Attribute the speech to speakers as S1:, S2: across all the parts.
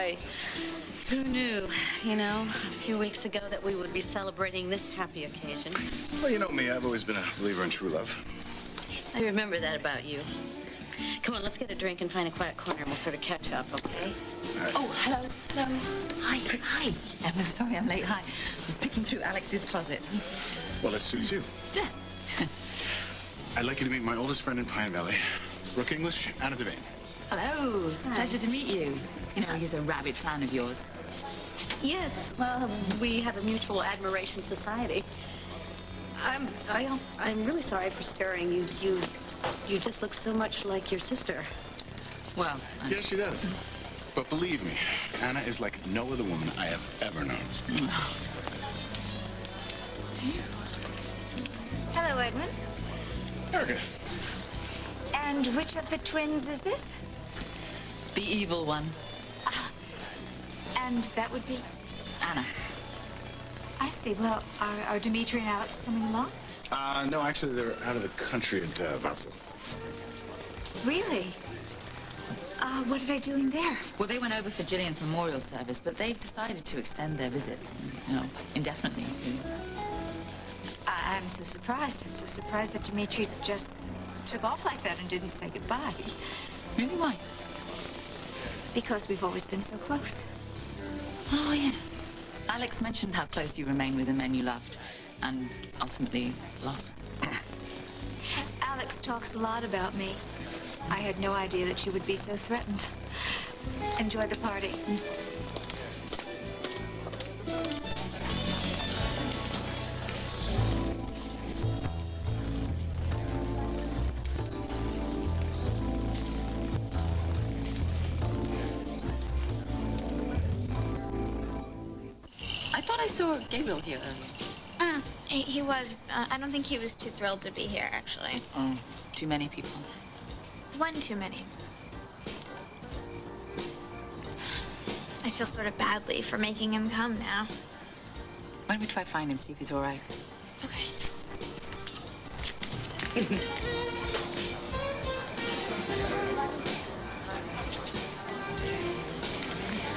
S1: boy. Who knew, you know, a few weeks ago that we would be celebrating this happy occasion?
S2: Well, you know me. I've always been a believer in true love.
S1: I remember that about you. Come on, let's get a drink and find a quiet corner and we'll sort of catch up, okay?
S2: Right.
S3: Oh, hello. Hello. Hi. Edmund, sorry I'm late. Hi. I was picking through Alex's closet.
S2: Well, that suits you.
S3: Yeah.
S2: I'd like you to meet my oldest friend in Pine Valley, Brooke English, Anna Devane.
S3: Hello. It's a pleasure to meet you. You know, he's a rabid fan of yours.
S1: Yes, well, we have a mutual admiration society. I'm really sorry for stirring you. You just look so much like your sister.
S3: Well,
S2: Yes, she does. But believe me, Anna is like no other woman I have ever known.
S4: Hello, Edmund.
S2: Erica.
S4: And which of the twins is this?
S3: the evil one.
S4: And that would be?
S3: Anna.
S4: I see. Well, are Dimitri and Alex coming along?
S2: No, actually, they're out of the country at Vadsel.
S4: Really? What are they doing there?
S3: Well, they went over for Gillian's memorial service, but they decided to extend their visit, you know, indefinitely.
S4: I'm so surprised. I'm so surprised that Dimitri just took off like that and didn't say goodbye.
S3: Really? Why?
S4: Because we've always been so close.
S3: Oh, yeah. Alex mentioned how close you remained with the men you loved, and ultimately lost.
S4: Alex talks a lot about me. I had no idea that you would be so threatened. Enjoy the party.
S3: I thought I saw Gabriel here earlier.
S5: He was. I don't think he was too thrilled to be here, actually.
S3: Oh, too many people.
S5: One too many. I feel sort of badly for making him come now.
S3: Why don't we try find him, see if he's all right?
S5: Okay.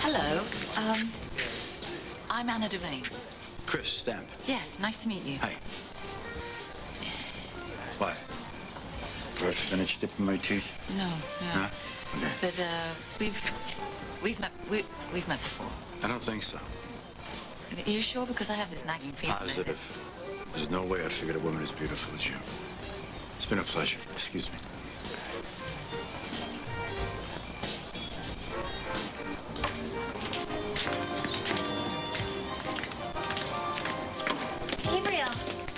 S3: Hello. I'm Anna Devane.
S6: Chris, Stamp.
S3: Yes, nice to meet you.
S6: Hi. What? Worth spinach dip in my teeth?
S3: No.
S6: Huh? Okay.
S3: But we've met before.
S6: I don't think so.
S3: Are you sure? Because I have this nagging feeling.
S6: Positive. There's no way I'd figured a woman as beautiful as you. It's been a pleasure. Excuse me.
S5: Gabriel,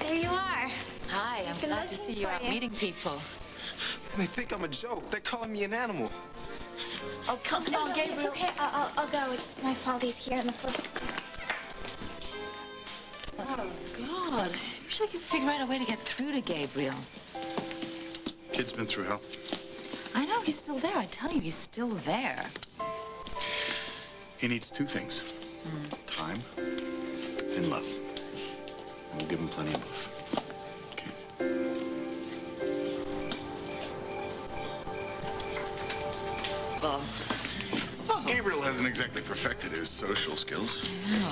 S5: there you are.
S3: Hi, I'm
S5: been
S3: glad to
S5: looking
S3: see you
S5: for
S3: out
S5: you.
S3: meeting people.
S7: They think I'm a joke. They're calling me an animal.
S3: Oh, come on,
S5: It's
S3: Gabriel.
S5: okay. I'll go. It's just my fault. He's here in the first place.
S3: Oh, God. I wish I could figure out a way to get through to Gabriel.
S2: Kid's been through hell.
S3: I know, he's still there. I tell you, he's still there.
S2: He needs two things. Time and love. And we'll give him plenty of both. Okay. Well, Gabriel hasn't exactly perfected his social skills.
S3: No.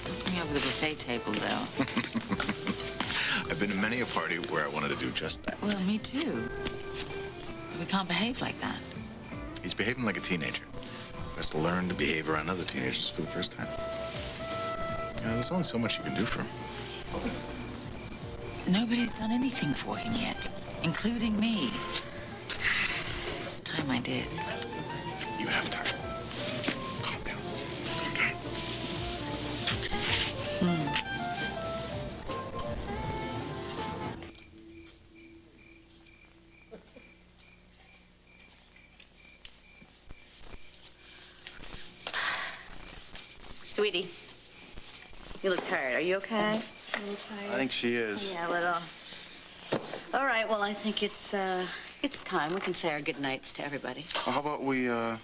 S3: Don't me over the buffet table, though.
S2: I've been to many a party where I wanted to do just that.
S3: Well, me too. But we can't behave like that.
S2: He's behaving like a teenager. Has to learn to behave around other teenagers for the first time. There's only so much you can do for him.
S3: Nobody's done anything for him yet, including me. It's time I did.
S2: You have time. Calm down. Calm down.
S1: Sweetie, you look tired. Are you okay? A little tired?
S2: I think she is.
S1: Yeah, a little. All right, well, I think it's time. We can say our good nights to everybody.
S7: Well, how about we tell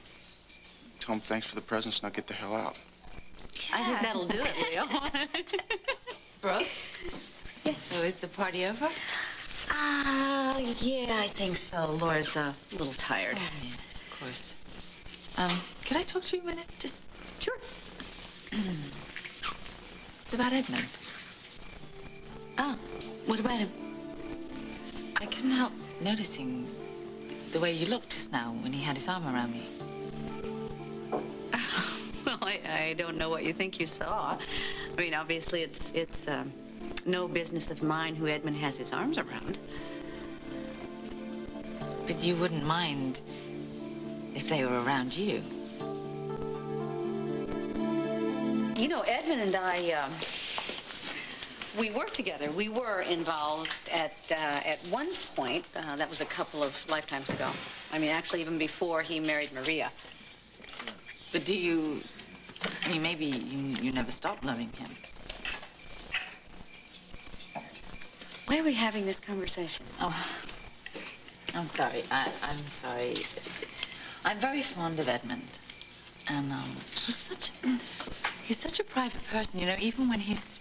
S7: them thanks for the presents, now get the hell out?
S1: I think that'll do it, Leo.
S3: Brooke? Yes. So is the party over?
S1: Yeah, I think so. Laura's a little tired.
S3: Oh, yeah, of course. Can I talk to you a minute? Just...
S1: Sure.
S3: It's about Edmund.
S1: Oh, what about him?
S3: I couldn't help noticing the way you looked just now when he had his arm around me.
S1: Well, I don't know what you think you saw. I mean, obviously, it's no business of mine who Edmund has his arms around.
S3: But you wouldn't mind if they were around you.
S1: You know, Edmund and I, we worked together. We were involved at one point. That was a couple of lifetimes ago. I mean, actually, even before he married Maria.
S3: But do you... I mean, maybe you never stopped loving him.
S1: Why are we having this conversation?
S3: Oh, I'm sorry. I'm sorry. I'm very fond of Edmund. And, he's such a private person, you know. Even when he's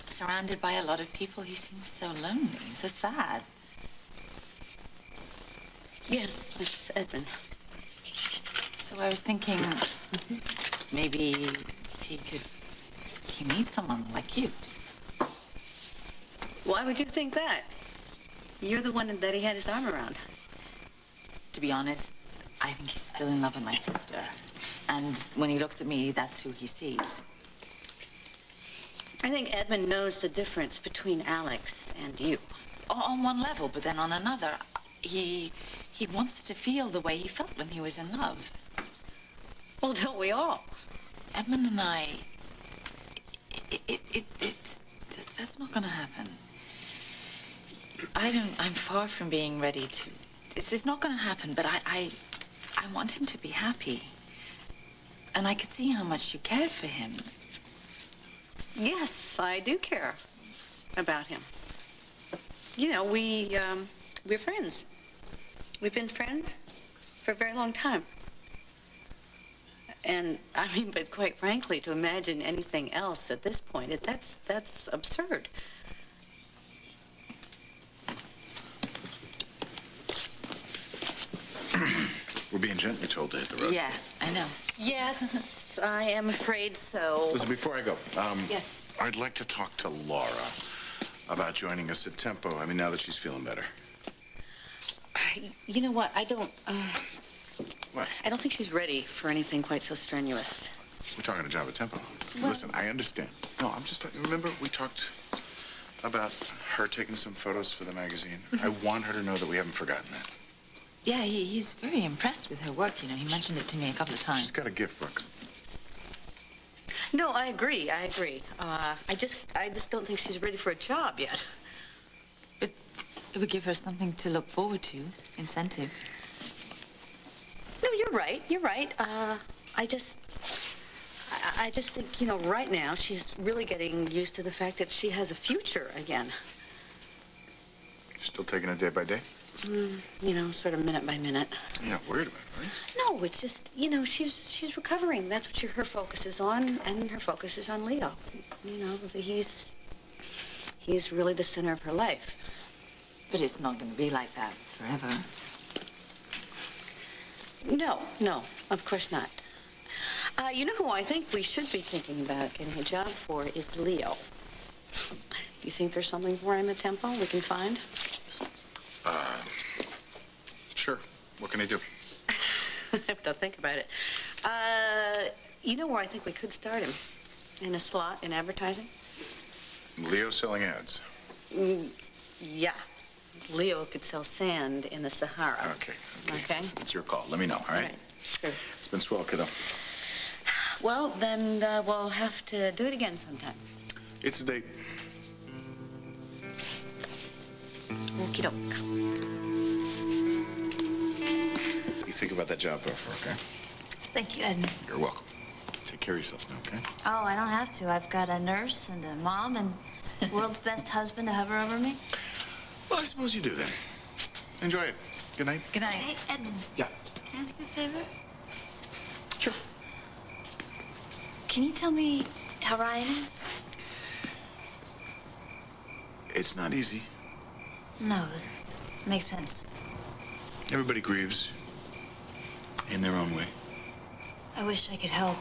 S3: surrounded by a lot of people, he seems so lonely, so sad.
S1: Yes, it's Edmund.
S3: So I was thinking maybe he meet someone like you.
S1: Why would you think that? You're the one that he had his arm around.
S3: To be honest, I think he's still in love with my sister. And when he looks at me, that's who he sees.
S1: I think Edmund knows the difference between Alex and you.
S3: On one level, but then on another, he wants to feel the way he felt when he was in love.
S1: Well, don't we all?
S3: Edmund and I, that's not gonna happen. I'm far from being ready to, it's not gonna happen, but I want him to be happy. And I could see how much you cared for him.
S1: Yes, I do care about him. You know, we're friends. We've been friends for a very long time. And, I mean, but quite frankly, to imagine anything else at this point, that's absurd.
S2: We're being gently told to hit the road.
S3: Yeah, I know.
S1: Yes, I am afraid so.
S2: Listen, before I go,
S1: Yes.
S2: I'd like to talk to Laura about joining us at Tempo. I mean, now that she's feeling better.
S1: You know what? I don't
S2: What?
S1: think she's ready for anything quite so strenuous.
S2: We're talking a job at Tempo.
S1: Well-
S2: Listen, I understand. No, I'm just talking. Remember, we talked about her taking some photos for the magazine? I want her to know that we haven't forgotten that.
S3: Yeah, he's very impressed with her work, you know. He mentioned it to me a couple of times.
S2: She's got a gift, Brooke.
S1: No, I agree. I just don't think she's ready for a job yet.
S3: But it would give her something to look forward to, incentive.
S1: No, you're right. You're right. I just think, you know, right now she's really getting used to the fact that she has a future again.
S2: Still taking it day by day?
S1: You know, sort of minute by minute.
S2: You're not worried about it, right?
S1: No, it's just, you know, she's recovering. That's what her focus is on, and her focus is on Leo. You know, he's really the center of her life.
S3: But it's not going to be like that forever.
S1: No, of course not. You know who I think we should be thinking about getting a job for is Leo. You think there's something for him at Tempo we can find?
S2: Sure. What can I do?
S1: I have to think about it. You know where I think we could start him? In a slot in advertising?
S2: Leo selling ads.
S1: Yeah. Leo could sell sand in the Sahara.
S2: Okay.
S1: Okay?
S2: It's your call. Let me know, all right?
S1: Sure.
S2: It's been swell, kiddo.
S1: Well, then we'll have to do it again sometime.
S2: It's a date.
S1: Okie doke.
S2: You think about that job offer, okay?
S4: Thank you, Edmund.
S2: You're welcome. Take care of yourself now, okay?
S4: Oh, I don't have to. I've got a nurse and a mom and world's best husband to hover over me.
S2: Well, I suppose you do then. Enjoy it. Good night.
S3: Good night.
S4: Hey, Edmund.
S2: Yeah.
S4: Can I ask you a favor?
S2: Sure.
S4: Can you tell me how Ryan is?
S2: It's not easy.
S4: No, that makes sense.
S2: Everybody grieves in their own way.
S4: I wish I could help.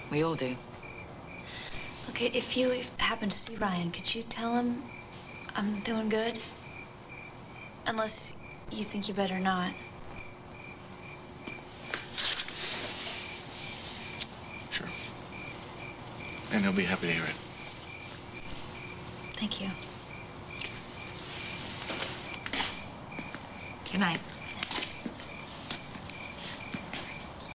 S3: We all do.
S4: Okay, if you happen to see Ryan, could you tell him I'm doing good? Unless you think you better not.
S2: Sure. And he'll be happy to hear it.
S4: Thank you.
S3: Good night.